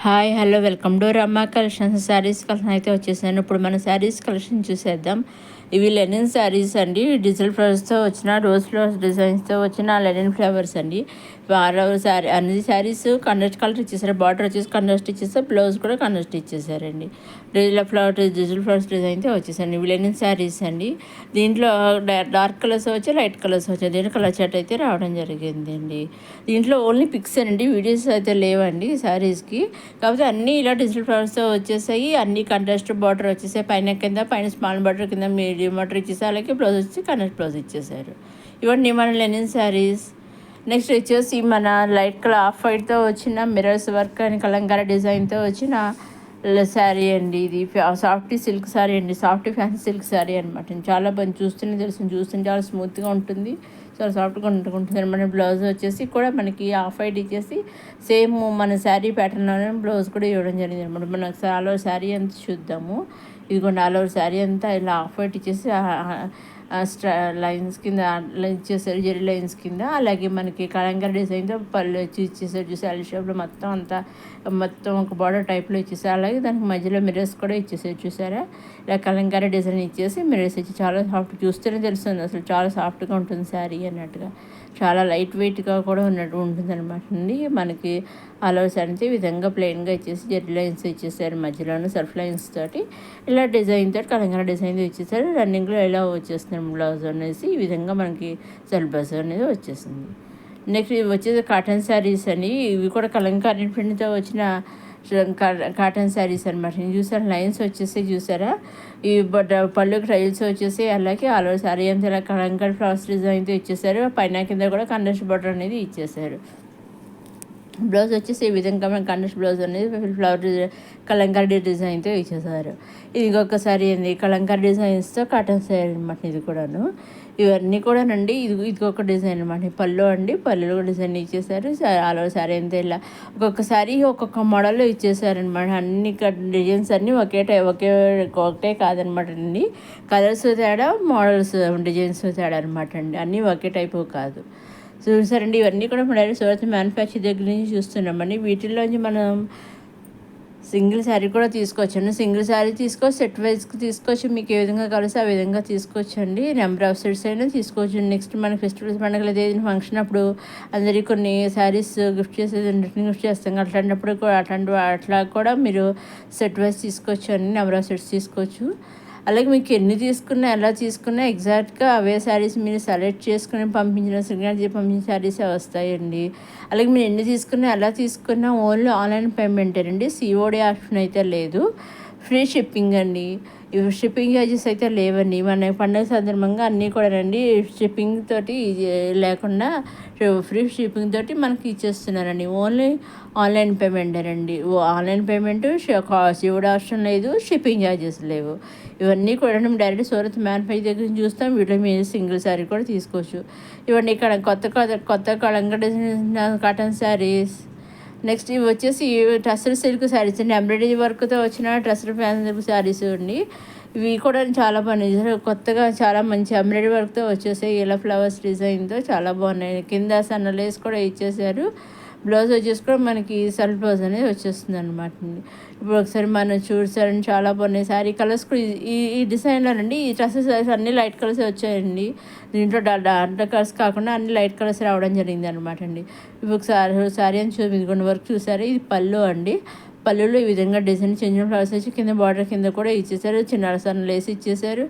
Hi hello welcome to రమ్మ collections. Saris collection అయితే వచ్చేసాను. ఇప్పుడు మన శారీస్ కలెక్షన్ చూసేద్దాం. ఇవి లెనిన్ శారీస్ అండి. డిజిటల్ ఫ్లవర్స్తో వచ్చిన రోజ్ ఫ్లవర్స్ డిజైన్స్తో వచ్చిన లెనిన్ ఫ్లవర్స్ అండి. శారీ అన్ని శారీస్ కండస్ట్ కలర్ ఇచ్చేసారు. బార్డర్ వచ్చేసి కండస్ట్ ఇచ్చేసారు. బ్లౌజ్ కూడా కండస్ట్ ఇచ్చేసారండి. డిజిటల్ ఫ్లవర్స్ డిజైన్తో వచ్చేసండి. ఇవి లెనిన్ శారీస్ అండి. దీంట్లో డార్క్ కలర్స్ వచ్చి లైట్ కలర్స్ వచ్చాయి. దీంట్లో కలర్ చాట్ అయితే రావడం జరిగిందండి. దీంట్లో ఓన్లీ పిక్స్ అండి, వీడియోస్ అయితే లేవండి శారీస్కి. కాకపోతే అన్నీ ఇలా డిజిటల్ ఫ్లవర్స్తో వచ్చేసాయి. అన్ని కంట్రాస్ట్ బార్డర్ వచ్చేసాయి. పైన స్మాల్ బార్డర్, కింద మీడియం బార్డర్ ఇచ్చేసి అలాగే బ్లౌజ్ వచ్చి కంట్రాస్ట్ బ్లౌజ్ ఇచ్చేసారు. ఇవన్నీ మన లెనిన్ శారీస్. నెక్స్ట్ వచ్చేసి మన లైట్ కలర్ ఆఫ్ వైట్తో వచ్చిన మిరర్స్ వర్క్ అని కలంకారీ డిజైన్తో వచ్చిన శారీ అండి. ఇది సాఫ్ట్ సిల్క్ శారీ అండి. సాఫ్ట్ ఫ్యాన్సీ సిల్క్ శారీ అనమాట. చాలా బాగా చూస్తుంటే చాలా స్మూత్గా ఉంటుంది, చాలా సాఫ్ట్గా ఉంటుంది అనమాట. బ్లౌజ్ వచ్చేసి కూడా మనకి ఆఫ్ వైట్ ఇచ్చేసి సేమ్ మన శారీ ప్యాటర్న్లోనే బ్లౌజ్ కూడా ఇవ్వడం జరిగింది అనమాట. మనకు ఆల్ ఓవర్ శారీ అంతా చూద్దాము. ఇదిగోండి, ఆల్ ఓవర్ శారీ అంతా ఇలా ఆఫ్ వైట్ ఇచ్చేసి లైన్స్ కింద ఇచ్చేసారు, జెరీ లైన్స్ కింద. అలాగే మనకి కలంకారీ డిజైన్తో పళ్ళు వచ్చి ఇచ్చేసారు. చూసి అల్ షేప్లో మొత్తం ఒక బార్డర్ టైప్లో ఇచ్చేసారు. అలాగే దానికి మధ్యలో మిరర్స్ కూడా ఇచ్చేసారు. చూసారా, ఇలా కలంకారీ డిజైన్ ఇచ్చేసి మిరర్స్ ఇచ్చి చాలా సాఫ్ట్, చూస్తేనే తెలుస్తుంది అసలు చాలా సాఫ్ట్గా ఉంటుంది శారీ అన్నట్టుగా. చాలా లైట్ వెయిట్గా కూడా ఉంటుంది అనమాట అండి. మనకి అలవర్స్ అంటే ఈ విధంగా ప్లెయిన్గా ఇచ్చేసి జెరీ లైన్స్ ఇచ్చేసారు. మధ్యలోనూ సెల్ఫ్ లైన్స్ తోటి ఇలా డిజైన్ తోటి కలంకారీ డిజైన్ ఇచ్చేసారు. రన్నింగ్లో ఇలా వచ్చేస్తుంది బ్లౌజ్ అనేసి. ఈ విధంగా మనకి సెల్ఫ్ బ్లౌజ్ అనేది వచ్చేసింది. నెక్స్ట్ ఇవి వచ్చేసి కాటన్ శారీస్ అని. ఇవి కూడా కలంకారీ ప్రింట్తో వచ్చిన కాటన్ శారీస్ అనమాట. చూసారా, లైన్స్ వచ్చేసి చూసారా, ఈ పళ్ళుకి ట్రైల్స్ వచ్చేసి అలాగే ఆల్ ఓవర్ శారీ అంతా ఇలా కలంకారీ ఫ్లవర్స్ డిజైన్తో ఇచ్చేసారు. పైన కింద కూడా కండస్ట్ బార్డర్ అనేది ఇచ్చేసారు. బ్లౌజ్ వచ్చేసి ఈ విధంగా మన కండస్ట్ బ్లౌజ్ అనేది ఫ్లవర్ కలంకారీ డిజైన్తో ఇచ్చేసారు. ఇది ఇంకొకసారి ఏంది కలంకారీ డిజైన్స్తో కాటన్ శారీ అనమాట. ఇది కూడాను ఇవన్నీ కూడానండి. ఇది ఒక డిజైన్ అనమాట. పళ్ళు అండి, పళ్ళులో డిజైన్ ఇచ్చేసారు. ఆల్ ఓవర్ శారీ అంతా ఇలా ఒక్కొక్కసారి ఒక్కొక్క మోడల్లో ఇచ్చేసారనమాట. అన్ని డిజైన్స్ అన్నీ ఒకటే కాదనమాట అండి. కలర్స్ తేడా, మోడల్స్ డిజైన్స్ తేడా అనమాట అండి. అన్నీ ఒకే టైపు కాదు. చూసారండి, ఇవన్నీ కూడా మన డైరెక్ట్ సూరత్ మ్యానుఫ్యాక్చర్ దగ్గర నుంచి చూస్తున్నామండి. వీటిల్లోంచి మనం సింగిల్ శారీ కూడా తీసుకోవచ్చండి. సింగిల్ శారీ తీసుకోవచ్చు, సెట్ వైజ్కి తీసుకోవచ్చు. మీకు ఏ విధంగా కలిసి ఆ విధంగా తీసుకోవచ్చండి. నెంబర్ ఆఫ్ సెట్స్ అయినా తీసుకోవచ్చు. నెక్స్ట్ మన ఫెస్టివల్స్ పండుగలు ఏదైనా ఫంక్షన్ అప్పుడు అందరికీ కొన్ని శారీస్ గిఫ్ట్ చేసేది రిటర్న్ గిఫ్ట్ చేస్తాం. అట్లాంటప్పుడు కూడా అట్లా కూడా మీరు సెట్ వైజ్ తీసుకోవచ్చు అండి. నెంబర్ ఆఫ్ సెట్స్ తీసుకోవచ్చు. అలాగే మీకు ఎన్ని తీసుకున్నా ఎలా తీసుకున్నా ఎగ్జాక్ట్గా అవే శారీస్ మీరు సెలెక్ట్ చేసుకుని పంపించిన పంపించిన శారీసే వస్తాయండి. అలాగే మీరు ఎన్ని తీసుకున్నా ఎలా తీసుకున్నా ఓన్లీ ఆన్లైన్ పేమెంటేనండి. సిఓడి ఆప్షన్ అయితే లేదు. ఫ్రీ షిప్పింగ్ అండి. ఇవి షిప్పింగ్ చార్జెస్ అయితే లేవండి. మన పండుగ సందర్భంగా అన్నీ కూడా రండి షిప్పింగ్ తోటి లేకుండా ఫ్రీ షిప్పింగ్ తోటి మనకి ఇచ్చేస్తున్నారండి. ఓన్లీ ఆన్లైన్ పేమెంటేనండి. ఆన్లైన్ పేమెంట్ సిఓడి ఆప్షన్ లేదు, షిప్పింగ్ ఛార్జెస్ లేవు. ఇవన్నీ కూడా మేము డైరెక్ట్ సూరత్ మ్యానుఫ్యాక్చర్ దగ్గర నుంచి చూస్తాం. వీటిలో మీరు సింగిల్ శారీ కూడా తీసుకోవచ్చు. ఇవన్నీ ఇక్కడ కొత్త కలంకారీ కాటన్ శారీస్. నెక్స్ట్ ఇవి వచ్చేసి టస్సర్ సిల్క్ శారీస్ అండి. ఎంబ్రాయిడరీ వర్క్తో వచ్చిన టస్సర్ ఫ్యాన్సీ శారీస్ అండి. ఇవి కూడా చాలా బాగున్నాయి. కొత్తగా చాలా మంచి ఎంబ్రాయిడరీ వర్క్తో వచ్చేసాయి. ఇలా ఫ్లవర్స్ డిజైన్తో చాలా బాగున్నాయి. కింద సన్న లేస్ కూడా ఇచ్చేసారు. బ్లౌజ్ వచ్చేసి కూడా మనకి సెల్ఫ్ బ్లౌజ్ అనేది వచ్చేస్తుంది అనమాట. ఇప్పుడు ఒకసారి మనం చూసారని చాలా బాగున్నాయి. శారీ కలర్స్ కూడా ఈ డిజైన్లోనండి. ఈ డ్రెస్సెస్ అన్ని లైట్ కలర్స్ వచ్చాయండి. దీంట్లో డార్క్ కలర్స్ కాకుండా అన్ని లైట్ కలర్స్ రావడం జరిగింది అనమాట అండి. ఇప్పుడు ఒకసారి శారీ అని ఇదిగోండి వర్క్ చూసారు. ఇది పళ్ళు అండి. పళ్ళులో ఈ విధంగా డిజైన్ చిన్న ఫ్లవర్స్ వచ్చి కింద బార్డర్ కింద కూడా ఇచ్చేసారు. చిన్న సన్న లేసి ఇచ్చేసారు.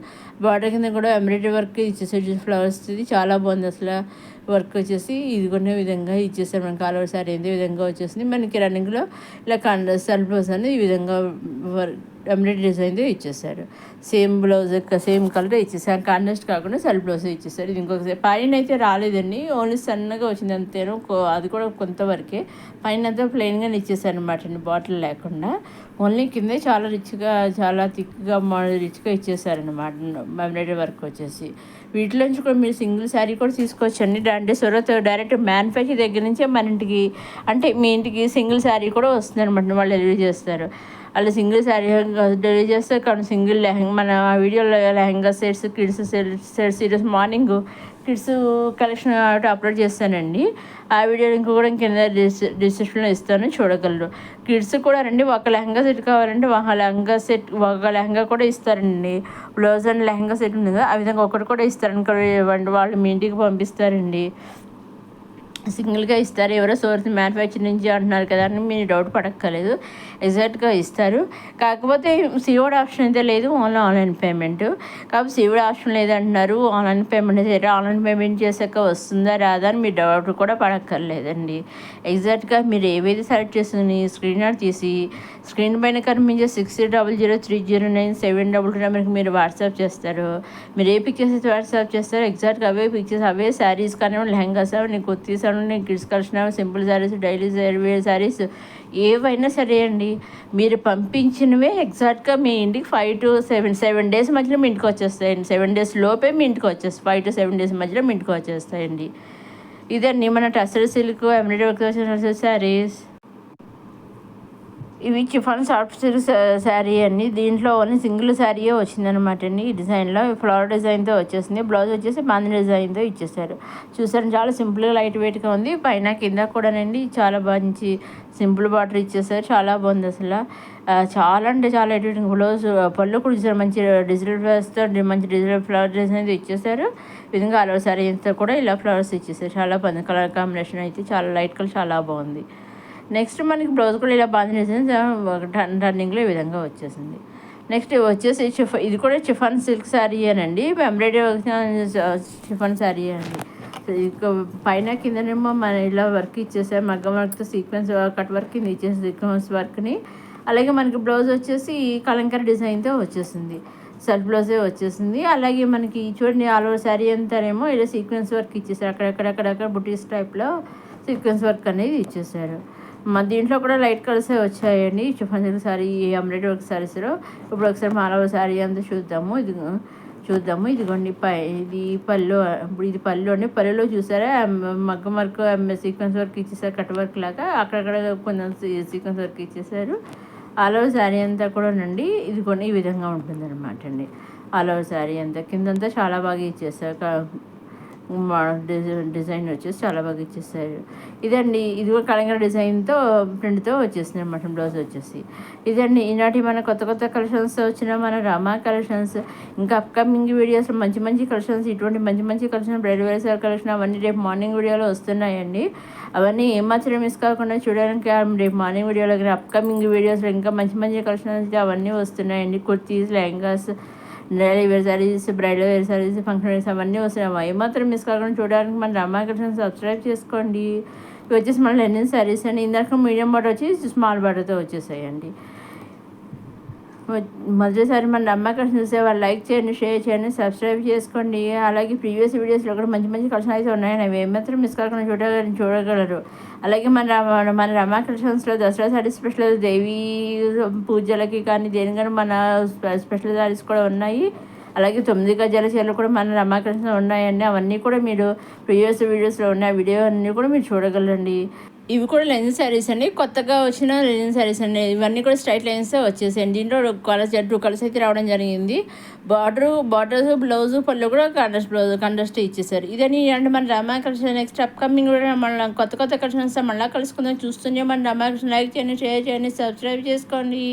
బార్డర్ కింద కూడా ఎంబ్రాయిడరీ వర్క్ ఇచ్చేసారు. ఫ్లవర్స్ ఇది చాలా బాగుంది అసలు. వర్క్ వచ్చేసి ఇదిగొనే విధంగా ఇచ్చేసారు. మనకి ఆల్ ఓవర్ శారీ ఈ విధంగా వచ్చేసింది. మనకి రన్నింగ్లో ఇలా సెల్ఫ్ బ్లౌజ్ అనేది ఈ విధంగా ఎంబ్రాయిడరీ డిజైన్తో ఇచ్చేసారు. సేమ్ బ్లౌజ్ సేమ్ కలర్ ఇచ్చేసారు. కాంట్రాస్ట్ కాకుండా సెల్ఫ్ బ్లౌజ్ ఇచ్చేసారు. ఇది ఇంకొక పైన అయితే రాలేదండి, ఓన్లీ సన్నగా వచ్చింది అంతేను. అది కూడా కొంతవరకే. పైన అంతా ప్లెయిన్గా ఇచ్చేసారు అనమాట అండి, బాటిల్ లేకుండా. ఓన్లీ కిందే చాలా రిచ్గా, చాలా థిక్గా రిచ్గా ఇచ్చేసారనమాట ఎంబ్రాయిడరీ వర్క్ వచ్చేసి. వీటిలోంచి కూడా మీరు సింగిల్ శారీ కూడా తీసుకోవచ్చండి. అంటే సూరత్ డైరెక్ట్ మ్యానుఫ్యాక్చర్ దగ్గర నుంచే మన ఇంటికి, అంటే మీ ఇంటికి సింగిల్ శారీ కూడా వస్తుంది అనమాట, వాళ్ళు డెలివరీ చేస్తారు. అలా సింగిల్ శారీ డెలివరీ చేస్తే కానీ సింగిల్ లెహంగా మన వీడియోలో లెహంగా సెట్స్ కిడ్స్ సెట్స్ ఈరోజు మార్నింగ్ కిడ్స్ కలెక్షన్ అప్లోడ్ చేస్తానండి. ఆ వీడియో లింక్ కూడా కింద డిస్క్రిప్షన్లో ఇస్తాను, చూడగలరు. కిడ్స్ కూడా రండి, ఒక లెహంగా సెట్ కావాలంటే ఒక లెహంగా కూడా ఇస్తారండి. బ్లౌజ్ అండ్ లెహంగా సెట్ ఉంది కదా, ఆ విధంగా ఒకటి కూడా ఇస్తారని వాళ్ళు మీ ఇంటికి పంపిస్తారండి. సింగిల్గా ఇస్తారు. ఎవరో సోర్స్ మ్యానుఫ్యాక్చర్ నుంచి అంటున్నారు కదా అని మీరు డౌట్ పడక్కర్లేదు, ఎగ్జాక్ట్గా ఇస్తారు. కాకపోతే సిఓడి ఆప్షన్ అయితే లేదు, ఓన్లీ ఆన్లైన్ పేమెంట్. కాబట్టి సిఓడి ఆప్షన్ లేదంటున్నారు, ఆన్లైన్ పేమెంట్ అయితే ఆన్లైన్ పేమెంట్ చేశాక వస్తుందా రాదా అని మీరు డౌట్ కూడా పడక్కర్లేదండి. ఎగ్జాక్ట్గా మీరు ఏవైతే సెలెక్ట్ చేసుకుని స్క్రీన్ షాట్ తీసి స్క్రీన్ పైన కనిపించే 60003009 నెంబర్కి మీరు వాట్సాప్ చేస్తారు. మీరు ఏ పిక్చర్స్ అయితే వాట్సాప్ చేస్తారో ఎగ్జాక్ట్గా అవే పిక్చర్స్, అవే శారీస్ కానివ్వండి, లెహంగాస్ అవన్నీ, కుర్తీస్ అవన్నీ, kids collection, simple saris, daily wear saris ఏవైనా సరే అండి, మీరు పంపించినవే ఎగ్జాక్ట్గా మీ ఇంటికి 5 to 7 డేస్ మధ్యలో మీ ఇంటికి వచ్చేస్తాయండి. 7 డేస్ లోపే మీ ఇంటికి వచ్చేస్తాయి. 5 to 7 డేస్ మధ్యలో మీ ఇంటికి వచ్చేస్తాయండి. ఇదండి మన టస్సర్ సిల్క్ ఎంబ్రాయిడరీ వర్క్ వచ్చిన శారీస్. ఇవి చిఫాన్ సాఫ్ట్ సిల్క్ శారీ అండి. దీంట్లో ఓన్లీ సింగిల్ శారీయే వచ్చిందనమాట అండి. ఈ డిజైన్లో ఫ్లవర్ డిజైన్తో వచ్చేసింది. బ్లౌజ్ వచ్చేసి బాంధీ డిజైన్తో ఇచ్చేసారు. చూసారు, చాలా సింపుల్గా లైట్ వెయిట్గా ఉంది. పైన కింద కూడానండి చాలా మంచి సింపుల్ బార్డర్ ఇచ్చేసారు. చాలా బాగుంది అసలు. చాలా అంటే చాలా ఎటువంటి బ్లౌజ్ పళ్ళు కూడా ఇచ్చారు. మంచి డిజిటల్ ఫ్లవర్స్తో మంచి డిజిటల్ ఫ్లవర్ డిజైన్ ఇచ్చేసారు. విధంగా అలవ శారీ అంతా కూడా ఇలా ఫ్లవర్స్ ఇచ్చేసారు. చాలా బాగుంది. కలర్ కాంబినేషన్ అయితే చాలా లైట్ కలర్, చాలా బాగుంది. నెక్స్ట్ మనకి బ్లౌజ్ కూడా ఇలా బాగా టర్నింగ్లో ఈ విధంగా వచ్చేసింది. నెక్స్ట్ వచ్చేసి ఇది కూడా చిఫాన్ సిల్క్ శారీ అనండి, ఎంబ్రాయిడరీ చిఫాన్ శారీ అండి. పైన కిందనేమో మన ఇలా వర్క్ ఇచ్చేసారు, మగ్గం వర్క్తో సీక్వెన్స్ కట్ వర్క్ కింద ఇచ్చేసి సీక్వెన్స్ వర్క్ని. అలాగే మనకి బ్లౌజ్ వచ్చేసి కలంకారీ డిజైన్తో వచ్చేసింది, సెల్ఫ్ బ్లౌజే వచ్చేసింది. అలాగే మనకి చూడండి ఆల్ ఓవర్ శారీ అంతానేమో ఇలా సీక్వెన్స్ వర్క్ ఇచ్చేసారు. అక్కడక్కడ బుటీస్ టైప్లో సీక్వెన్స్ వర్క్ అనేది ఇచ్చేసారు. దీంట్లో కూడా లైట్ కలర్సే వచ్చాయండి chiffon silk sari, embroidery work శారీస్లో. ఇప్పుడు ఒకసారి ఆల్ ఓవర్ శారీ అంతా చూద్దాము. ఇదిగోండి ఇది పళ్ళు. ఇప్పుడు ఇది పళ్ళు అండి. పళ్ళులో చూసారా మగ్గం వర్క్ సీక్వెన్స్ వర్క్ ఇచ్చేసారు, కట్ వర్క్ లాగా అక్కడక్కడ కొంచెం సీక్వెన్స్ వర్క్ ఇచ్చేసారు. ఆల్ ఓవర్ శారీ అంతా కూడా నండి ఇదిగోండి ఈ విధంగా ఉంటుంది అనమాట అండి. ఆల్ ఓవర్ శారీ అంతా కిందంతా చాలా బాగా ఇచ్చేసారు. డిజైన్ వచ్చేసి చాలా బాగా ఇచ్చేసారు. ఇదండి, ఇది కూడా కలంకారీ డిజైన్తో ప్రింట్తో వచ్చేసింది అనమాట బ్లౌజ్ వచ్చేసి. ఇదండి ఈనాటి మన కొత్త కలెక్షన్స్ వచ్చిన మన రామా కలెక్షన్స్. ఇంకా అప్కమింగ్ వీడియోస్లో మంచి కలెక్షన్స్, ఇటువంటి మంచి కలెక్షన్, బ్రైడ్ వేర్ కలెక్షన్ అవన్నీ రేపు మార్నింగ్ వీడియోలో వస్తున్నాయండి. అవన్నీ ఏమాత్రం మిస్ కాకుండా చూడడానికి రేపు మార్నింగ్ వీడియోలో అప్కమింగ్ వీడియోస్లో ఇంకా మంచి కలెక్షన్స్ అవన్నీ వస్తున్నాయండి. Kurtis, lehengas, daily wear saris, bridal wear saris, function wears అవన్నీ వస్తున్నాయి. ఏమాత్రం మిస్ కాకుండా చూడడానికి మన రామా కలెక్షన్ సబ్స్క్రైబ్ చేసుకోండి. ఇవి వచ్చేసి మన లెనిన్ శారీస్ అండి. ఇందాక మీడియం బార్డర్ వచ్చి స్మాల్ బార్డర్తో వచ్చేసాయండి. మొదటిసారి మన రామా కలెక్షన్ చూసే వాళ్ళు లైక్ చేయండి, షేర్ చేయండి, సబ్స్క్రైబ్ చేసుకోండి. అలాగే ప్రీవియస్ వీడియోస్లో కూడా మంచి కలెక్షన్ అయితే ఉన్నాయని అవి ఏమాత్రం మిస్ కాకుండా చూడగలరు. అలాగే మన రమా కలెక్షన్స్లో దసరా శారీస్ స్పెషల్, దేవీ పూజలకి కానీ దేనికైనా మన స్పెషల్ శారీస్ కూడా ఉన్నాయి. అలాగే 9 గజాల చీరలు కూడా మన రమా కలెక్షన్స్లో ఉన్నాయండి. అవన్నీ కూడా మీరు ప్రీవియస్ వీడియోస్లో ఉన్న వీడియో అన్నీ కూడా మీరు చూడగలరండి. ఇవి కూడా లెనిన్ శారీస్ అండి, కొత్తగా వచ్చిన లెనిన్ శారీస్ అండి. ఇవన్నీ కూడా స్ట్రైట్ లైన్స్తో వచ్చేసాయండి. దీంట్లో కలర్స్ 2 కలర్స్ అయితే రావడం జరిగింది. బార్డర్స్ బ్లౌజ్ పళ్ళు కూడా కంట్రాస్ట్ ఇచ్చేసారు. ఇదని అంటే మన రామా కలెక్షన్ నెక్స్ట్ అప్కమింగ్ కూడా మన కొత్త కలెక్షన్స్ మళ్ళీ కలుసుకుందాం. చూస్తూనే మన రామా కలెక్షన్ లైక్ చేయండి, షేర్ చేయండి, సబ్స్క్రైబ్ చేసుకోండి.